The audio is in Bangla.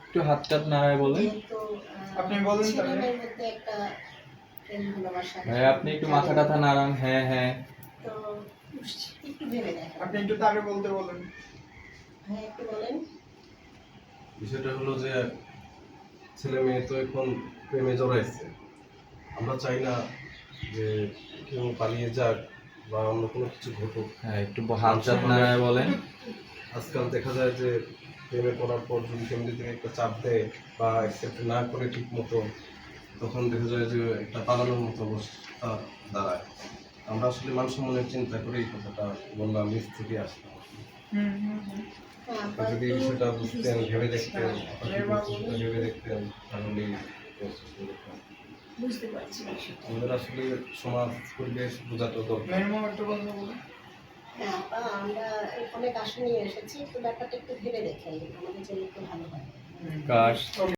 একটু হাত টাত নাড়ায় বলেন। আপনি বলেন তাহলে। ছেলেমেয়ের মধ্যে একটা প্রেম ভালোবাসা। ভাই আপনি একটু মাথা টাথা নাড়ান। হ্যাঁ হ্যাঁ। তো একটু ভেবে দেখেন। আপনি একটু তাকে বলতে বলেন। হ্যাঁ একটু বলেন। বিষয়টা হলো যে ছেলে মেয়ে তো এখন প্রেমে জড়াইছে। আমরা চাই না যে কেউ পালিয়ে যাক বা অন্য কোনো কিছু ঘটুক। হ্যাঁ একটু হাত টাত নাড়ায় বলেন। আজকাল দেখা যায় যে প্রেমে পড়ার পর যদি ফ্যামিলি থেকে একটা চাপ দেয় বা অ্যাকসেপ্ট না করে ঠিক মতো, তখন দেখা যায় যে একটা পালানোর মতো অবস্থা দাঁড়ায়। আমরা আসলে মান সম্মানের চিন্তা করে এই কথাটা বললাম, নিজ থেকে আসলাম। হ্যাঁ, যদি একটু বিষয়টা বুঝতেন, ভেবে দেখতেন, হ্যাঁ। ভেবে দেখতেন, তাহলে বুঝতে পারছি বিষয়টা। আমাদের আসলে সমাজ পরিবেশ বোঝাটা দরকার। মেরমো একটা কথা বলেন। হ্যাঁ আপা, আমরা অনেক আশা নিয়ে এসেছি, একটু ব্যাপারটা একটু ভেবে দেখেন, আমাদের জন্য একটু ভালো হয়। কাশ